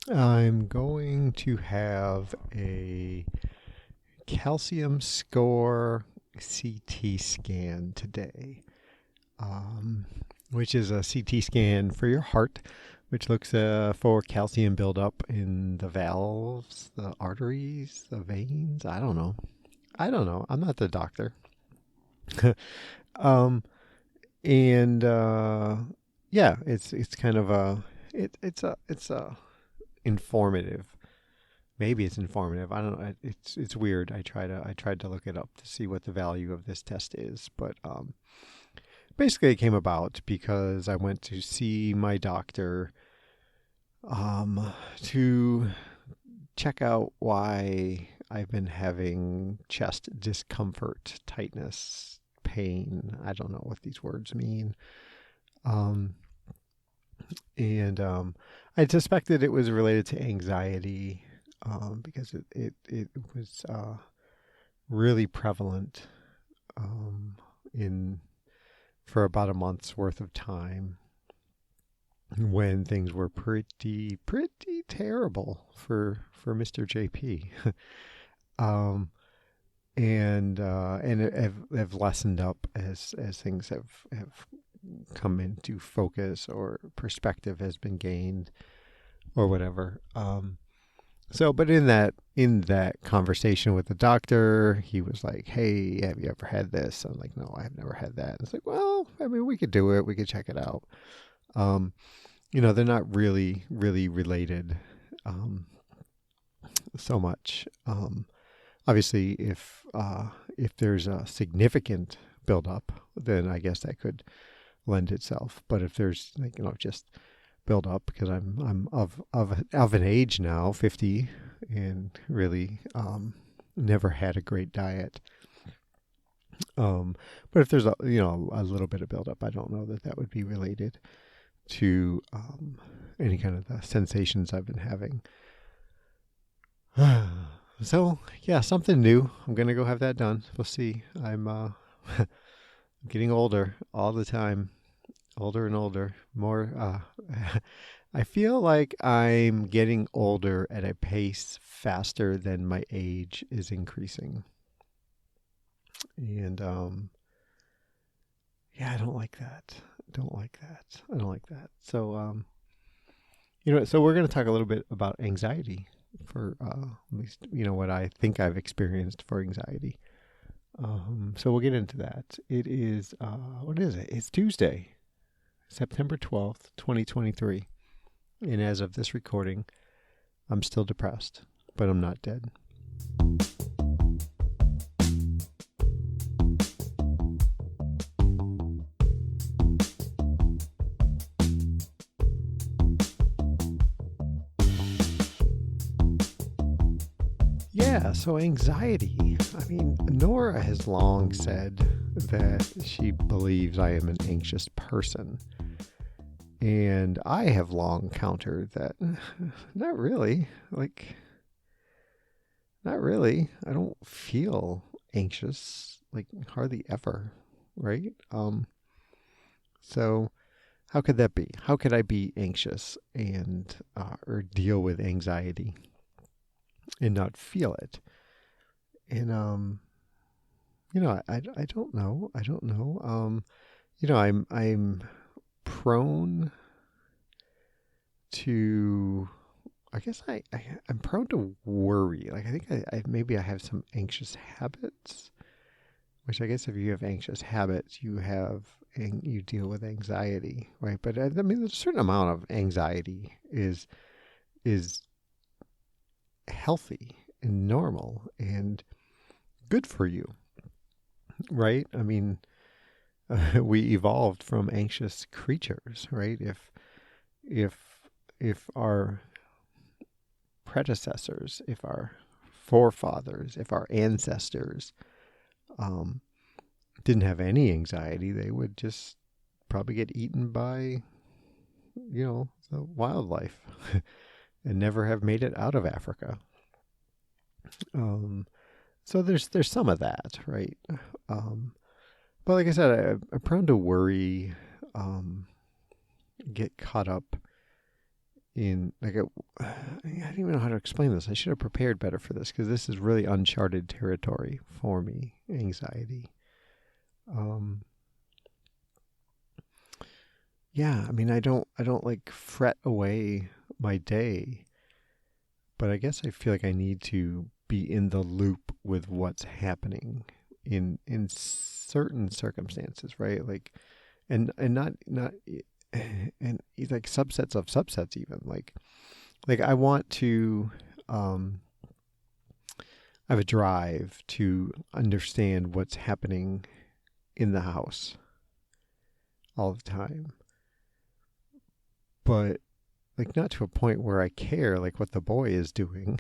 I'm going to have a calcium score CT scan today, um, which is a CT scan for your heart, which looks for calcium buildup in the valves, the arteries, the veins. I don't know. I don't know. I'm not the doctor. um, and yeah, it's kind of a it's a informative. Maybe it's informative. I don't know. It's weird. I tried to look it up to see what the value of this test is, but basically it came about because I went to see my doctor to check out why I've been having chest discomfort, tightness, pain. I don't know what these words mean. Um, and I suspected it was related to anxiety because it was really prevalent um, in for about a month's worth of time when things were pretty terrible for Mr. JP. um, and have lessened up as things have come into focus or perspective has been gained or whatever. But in that conversation with the doctor, he was like, "Hey, have you ever had this?" I'm like, "No, I've never had that." And it's like, "Well, I mean, we could do it. We could check it out." Um, they're not really related um, so much. Obviously, if there's a significant buildup, then I guess that could lend itself. But if there's like just build up because I'm of an age now, 50, and really never had a great diet. Um, but if there's a little bit of buildup, I don't know that that would be related to any kind of the sensations I've been having. So yeah, something new. I'm gonna go have that done. We'll see. I'm getting older all the time, older and older. More. I feel like I'm getting older at a pace faster than my age is increasing, and yeah, I don't like that. I don't like that. I don't like that. So so we're going to talk a little bit about anxiety for at least what I think I've experienced for anxiety. So we'll get into that. It is what is it? It's Tuesday, September 12th, 2023. And as of this recording, I'm still depressed, but I'm not dead. Yeah, so anxiety. I mean, Nora has long said that she believes I am an anxious person. And I have long countered that not really. Like, not really. I don't feel anxious, like, hardly ever, right? So how could that be? How could I be anxious and or deal with anxiety and not feel it? And I don't know. I don't know. I'm prone to. I guess I'm prone to worry. Like I think maybe I have some anxious habits, which I guess if you have anxious habits, you deal with anxiety, right? But I mean, there's a certain amount of anxiety is healthy and normal and good for you, right? I mean, we evolved from anxious creatures, right? If if our predecessors, if our forefathers, if our ancestors um, didn't have any anxiety, they would just probably get eaten by, the wildlife and never have made it out of Africa. Um, so there's some of that, right? Um, but like I said, I'm prone to worry, get caught up like I don't even know how to explain this. I should have prepared better for this because this is really uncharted territory for me. Anxiety. Um, yeah, I mean, I don't like fret away my day, but I guess I feel like I need to be in the loop with what's happening in certain circumstances, right? Like, and not and like subsets of subsets even like I want to um I have a drive to understand what's happening in the house all the time, but like not to a point where I care like what the boy is doing,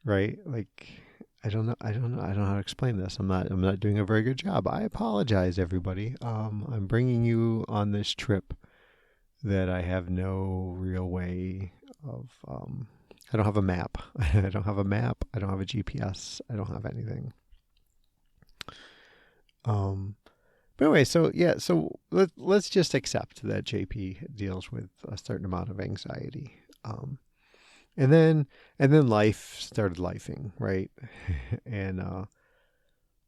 right? Like I don't know how to explain this. I'm not doing a very good job. I apologize, everybody. I'm bringing you on this trip that I have no real way of. I don't have a map. I don't have a map. I don't have a GPS. I don't have anything. Um, but anyway, so yeah, so let's just accept that JP deals with a certain amount of anxiety. Um, and then life started lifing, right? and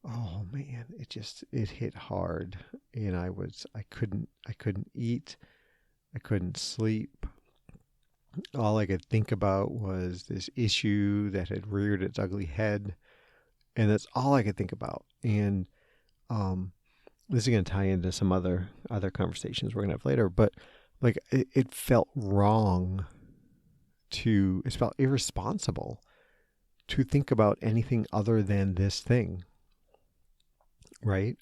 oh man, it hit hard, and I couldn't eat, I couldn't sleep. All I could think about was this issue that had reared its ugly head, and that's all I could think about. And um, this is going to tie into some other conversations we're going to have later. But like, it felt wrong it felt irresponsible to think about anything other than this thing, right?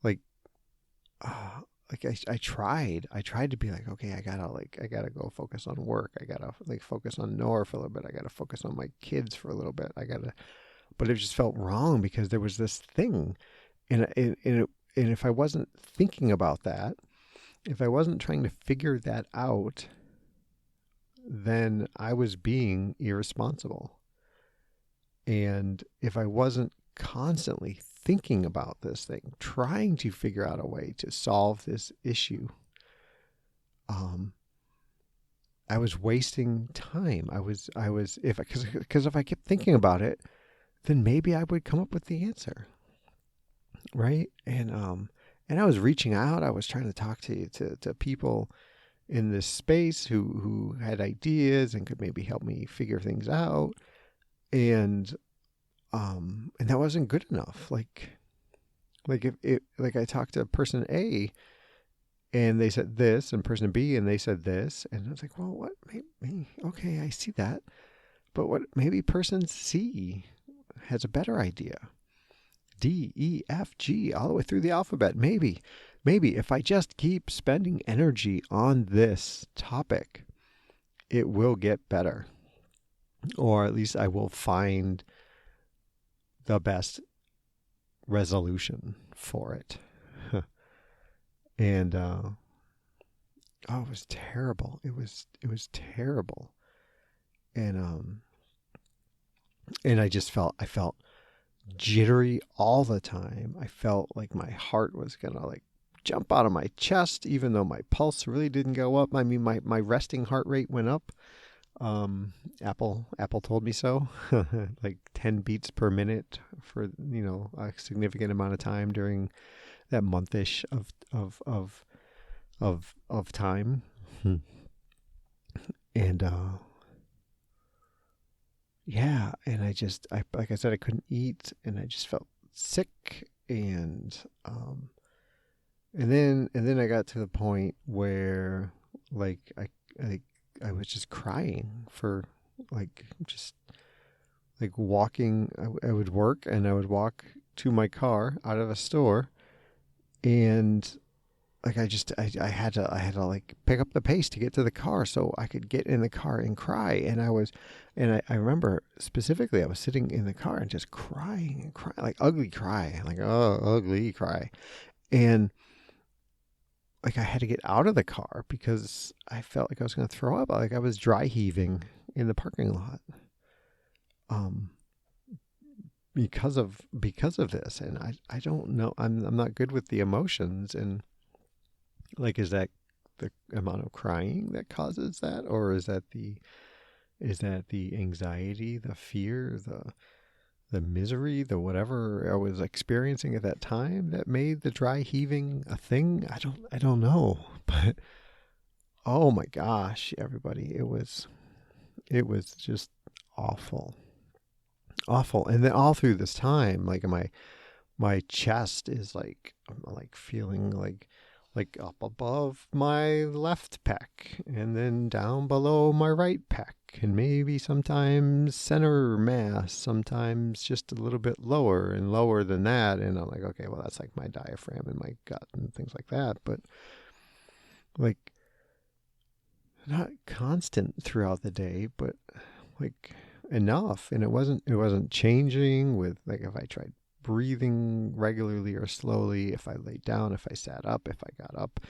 Like, uh, I tried to be like, okay, I gotta go focus on work. I gotta like focus on Nora for a little bit. I gotta focus on my kids for a little bit. But it just felt wrong because there was this thing, and if I wasn't thinking about that, if I wasn't trying to figure that out, then I was being irresponsible. And if I wasn't constantly thinking about this thing, trying to figure out a way to solve this issue, um, I was wasting time. Because if I kept thinking about it, then maybe I would come up with the answer, right? And I was reaching out. I was trying to talk to people in this space who had ideas and could maybe help me figure things out. And that wasn't good enough. Like if it like I talked to person A and they said this, and person B and they said this, and I was like, well, what? Maybe okay, I see that, but what? Maybe person C has a better idea. D, E, F, G, all the way through the alphabet. Maybe if I just keep spending energy on this topic, it will get better, or at least I will find the best resolution for it. And oh, it was terrible. It was terrible. And and I felt jittery all the time. I felt like my heart was gonna like jump out of my chest, even though my pulse really didn't go up. I mean, my resting heart rate went up. Apple told me so, like 10 beats per minute for, a significant amount of time during that monthish of time. And, yeah. And like I said, I couldn't eat and I just felt sick. And then I got to the point where like, I was just crying for just walking. I would work and I would walk to my car out of a store, and like I had to like pick up the pace to get to the car so I could get in the car and cry. And I remember specifically I was sitting in the car and just crying and crying, like ugly cry, like oh ugly cry. And like I had to get out of the car because I felt like I was going to throw up. Like I was dry heaving in the parking lot, um, because of this. And I don't know. I'm not good with the emotions. And like, is that the amount of crying that causes that, or is that the anxiety, the fear, the misery, the whatever I was experiencing at that time that made the dry heaving a thing? I don't know, but oh my gosh, everybody, it was just awful, awful. And then all through this time, like my chest is like, I'm like feeling like up above my left pec and then down below my right pec, and maybe sometimes center mass, sometimes just a little bit lower and lower than that. And I'm like, okay, well, that's like my diaphragm and my gut and things like that. But like not constant throughout the day, but like enough. And it wasn't changing with, like, if I tried breathing regularly or slowly, if I laid down, if I sat up, if I got up.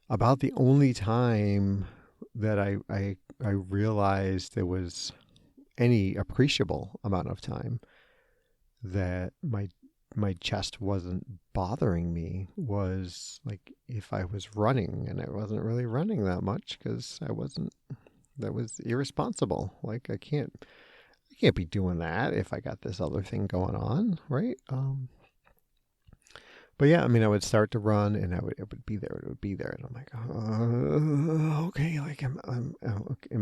About the only time that I realized there was any appreciable amount of time that my chest wasn't bothering me was like if I was running, and I wasn't really running that much because that was irresponsible. Like I can't be doing that if I got this other thing going on, right? But yeah, I mean, I would start to run, and it would be there, and I'm like, okay, like, am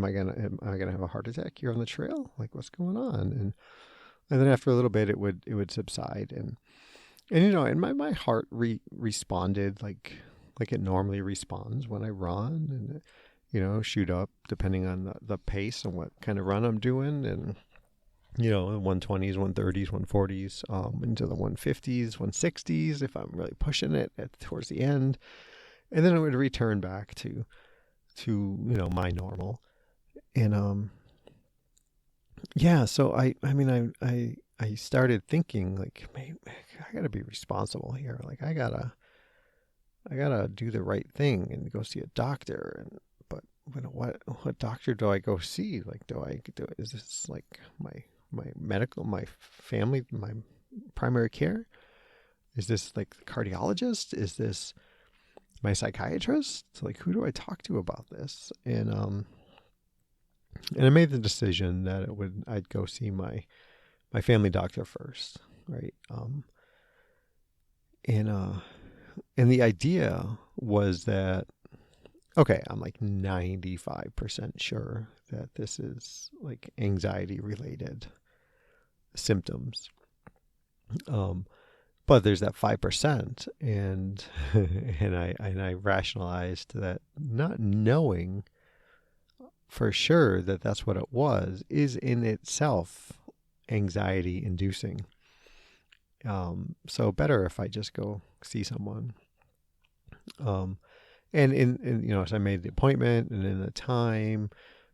I gonna have a heart attack here on the trail? Like, what's going on? And then after a little bit, it would subside, and and my heart responded like it normally responds when I run, and shoot up depending on the pace and what kind of run I'm doing, and 120s, 130s, 140s, into the 150s, 160s if I'm really pushing it towards the end, and then it would return back to my normal. And yeah, so I started thinking like, man, I gotta be responsible here. Like I gotta do the right thing and go see a doctor. But what doctor do I go see? Like, is this like my medical, my family, my primary care? Is this like the cardiologist? Is this my psychiatrist? Like, who do I talk to about this? And I made the decision that I'd go see my family doctor first, right? And the idea was that, okay, I'm like 95% sure that this is like anxiety related symptoms. But there's that 5%, and and I rationalized that not knowing for sure that that's what it was is in itself anxiety inducing. So better if I just go see someone. And so I made the appointment, and in the time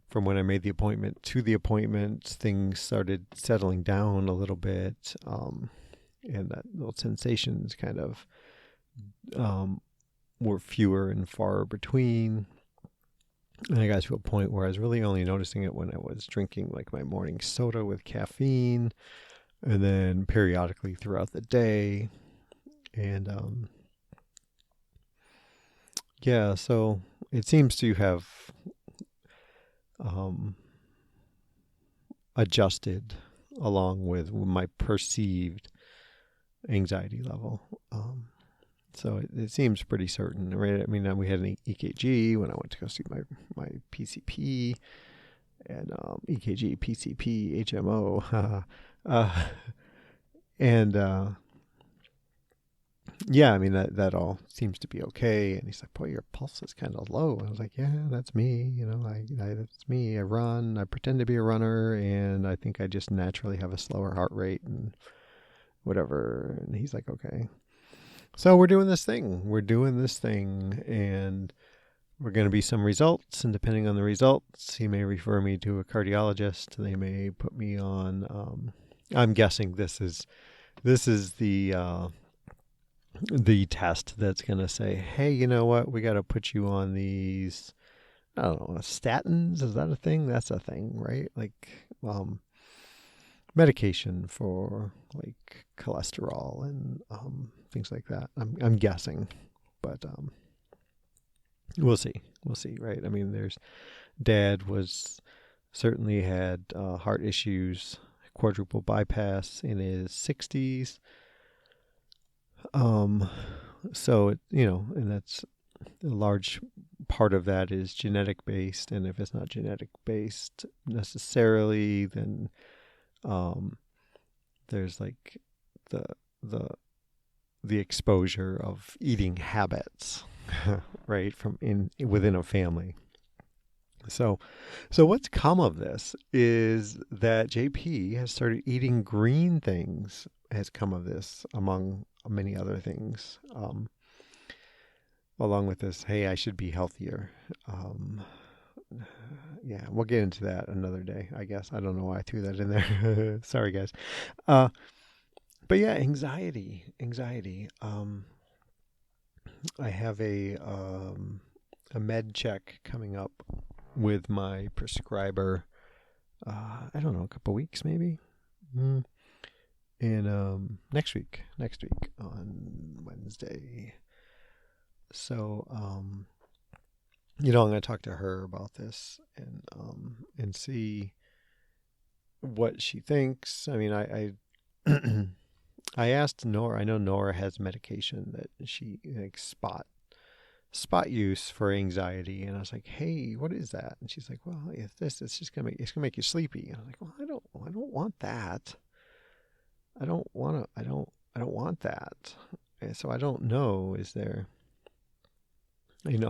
from when I made the appointment to the appointment, things started settling down a little bit. And that little sensations kind of were fewer and far between. And I got to a point where I was really only noticing it when I was drinking like my morning soda with caffeine, and then periodically throughout the day. And yeah, so it seems to have adjusted along with my perceived anxiety level. So it seems pretty certain, right? I mean, we had an EKG when I went to go see my PCP, and EKG, PCP, HMO, and yeah, I mean that all seems to be okay. And he's like, "Boy, your pulse is kind of low." I was like, "Yeah, that's me. That's me. I run. I pretend to be a runner, and I think I just naturally have a slower heart rate and whatever." And he's like, "Okay." So we're doing this thing. And we're going to be some results. And depending on the results, he may refer me to a cardiologist. They may put me on. I'm guessing this is the test that's going to say, hey, you know what? We got to put you on these, I don't know, statins. Is that a thing? That's a thing, right? Like medication for like cholesterol and things like that. I'm guessing. But we'll see. We'll see, right? I mean, Dad was certainly had heart issues, quadruple bypass in his 60s. So and that's a large part of that is genetic based, and if it's not genetic based necessarily, then there's like the the the exposure of eating habits, right, from within a family. So what's come of this is that JP has started eating green things. Has come of this, among many other things. Along with this, hey, I should be healthier. Yeah, we'll get into that another day, I guess. I don't know why I threw that in there. Sorry, guys. But yeah, anxiety. I have a med check coming up with my prescriber. I don't know, a couple weeks maybe. And next week on Wednesday. So I'm going to talk to her about this and see what she thinks. I mean, I I asked Nora. I know Nora has medication that she spot use for anxiety, and I was like, "Hey, what is that?" And she's like, "Well, if it's just gonna make you sleepy." And I'm like, "Well, I don't want that. I don't want that." And so I don't know. Is there,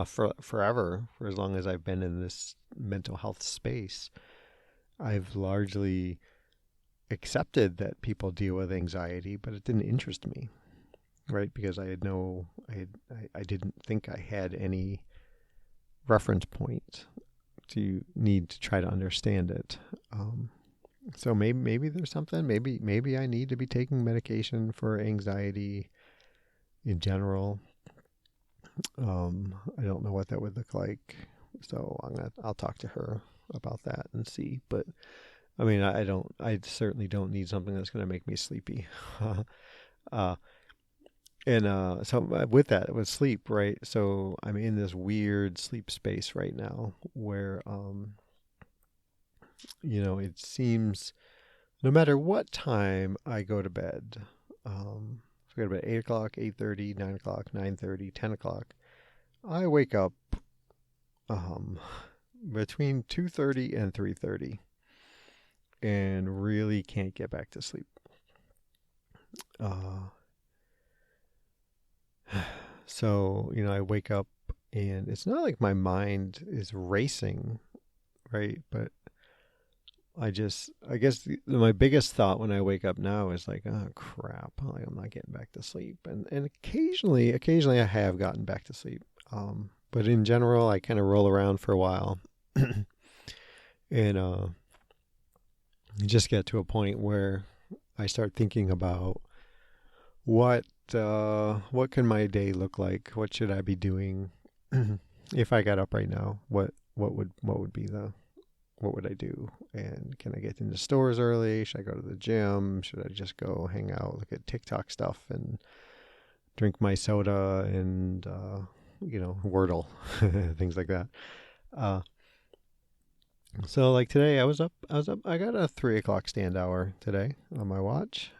forever, for as long as I've been in this mental health space, I've largely accepted that people deal with anxiety, but it didn't interest me, right? Because I didn't think I had any reference point to need to try to understand it. So maybe there's something. Maybe I need to be taking medication for anxiety in general. I don't know what that would look like, so I'll talk to her about that and see. But I mean, I certainly don't need something that's going to make me sleepy. So with that, with sleep, right? So I'm in this weird sleep space right now where, it seems no matter what time I go to bed, if I go to bed 8 o'clock, 8:30, 9 o'clock, 9:30, 10 o'clock, I wake up between 2:30 and 3:30 and really can't get back to sleep. So, I wake up and it's not like my mind is racing, right? But I guess my biggest thought when I wake up now is like, oh crap, like I'm not getting back to sleep. And occasionally I have gotten back to sleep. But in general, I kind of roll around for a while. And you just get to a point where I start thinking about what can my day look like? What should I be doing if I got up right now? What would I do? And can I get into stores early? Should I go to the gym? Should I just go hang out, look at TikTok stuff, and drink my soda and Wordle, things like that. So like today, I was up. I got a 3 o'clock stand hour today on my watch.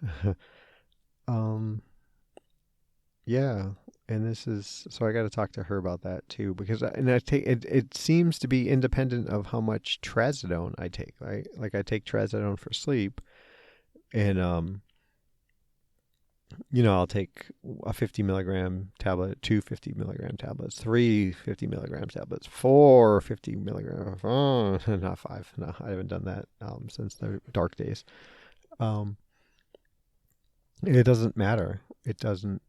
Yeah, and this is so I got to talk to her about that too because I take it. It seems to be independent of how much trazodone I take. Right, like I take trazodone for sleep, and I'll take a 50 milligram tablet, 250 milligram tablets, 350 milligram tablets, 450 milligram. Oh, not 5. No, I haven't done that since the dark days. It doesn't matter. It doesn't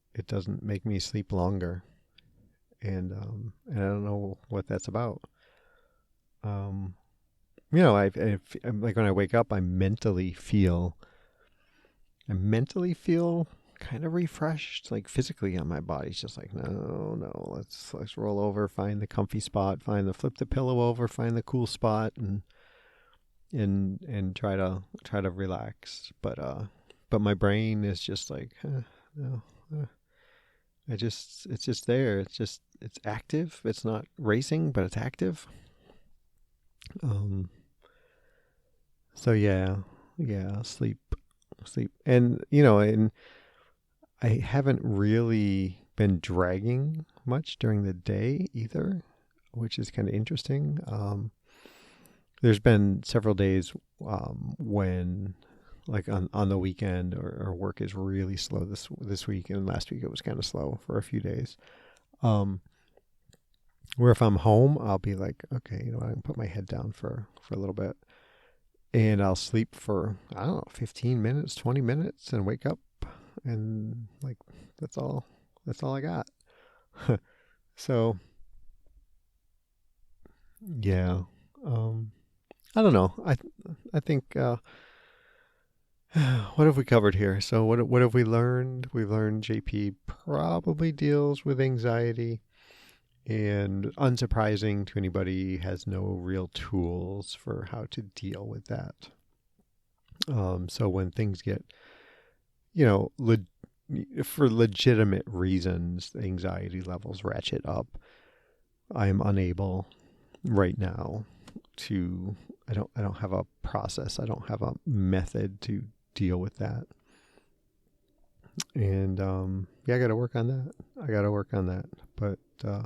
make me sleep longer, and I don't know what that's about. Like when I wake up, I mentally feel kind of refreshed, like physically on my body's just like, no, let's roll over, find the comfy spot, flip the pillow over, find the cool spot, and try to relax. But my brain is just like, no. It's just there. It's active. It's not racing, but it's active. Um, so yeah, sleep. And, and I haven't really been dragging much during the day either, which is kind of interesting. There's been several days when, like on the weekend, or work is really slow this week, and last week it was kind of slow for a few days. Where if I'm home, I'll be like, okay, I can put my head down for a little bit, and I'll sleep for, I don't know, 15 minutes, 20 minutes, and wake up, and like that's all I got. So yeah, I don't know. I think what have we covered here? So what have we learned? We've learned JP probably deals with anxiety, and unsurprising to anybody, has no real tools for how to deal with that. So when things get, for legitimate reasons, anxiety levels ratchet up, I am unable right now to, I don't have a process. I don't have a method to deal with that. And yeah, I got to work on that. But I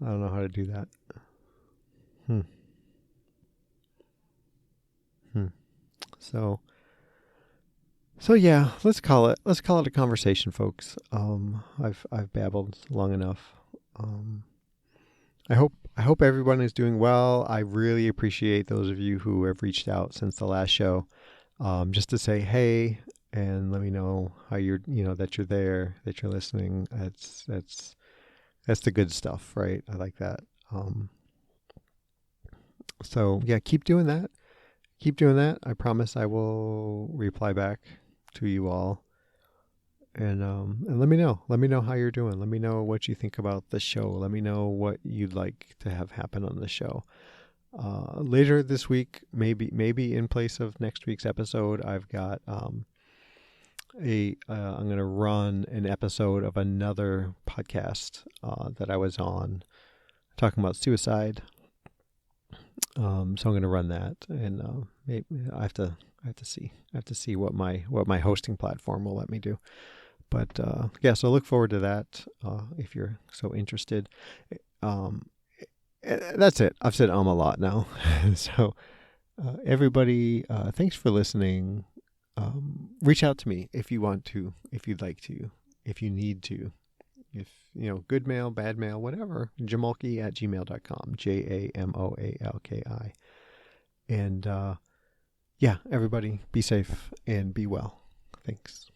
don't know how to do that. Hmm. Hmm. So yeah, let's call it a conversation, folks. I've babbled long enough. I hope everyone is doing well. I really appreciate those of you who have reached out since the last show, just to say hey and let me know how you're, that you're there, that you're listening. That's the good stuff, right? I like that. So yeah, keep doing that. I promise I will reply back to you all. And let me know how you're doing. Let me know what you think about the show. Let me know what you'd like to have happen on the show. Later this week, maybe in place of next week's episode, I've got I'm going to run an episode of another podcast that I was on, talking about suicide. So I'm going to run that, and maybe I have to see what my hosting platform will let me do. But yeah, so look forward to that if you're so interested. That's it. I've said a lot now. So everybody, thanks for listening. Reach out to me if you want to, if you'd like to, if you need to. If, good mail, bad mail, whatever. Jamalki@gmail.com. JAMOALKI. And yeah, everybody be safe and be well. Thanks.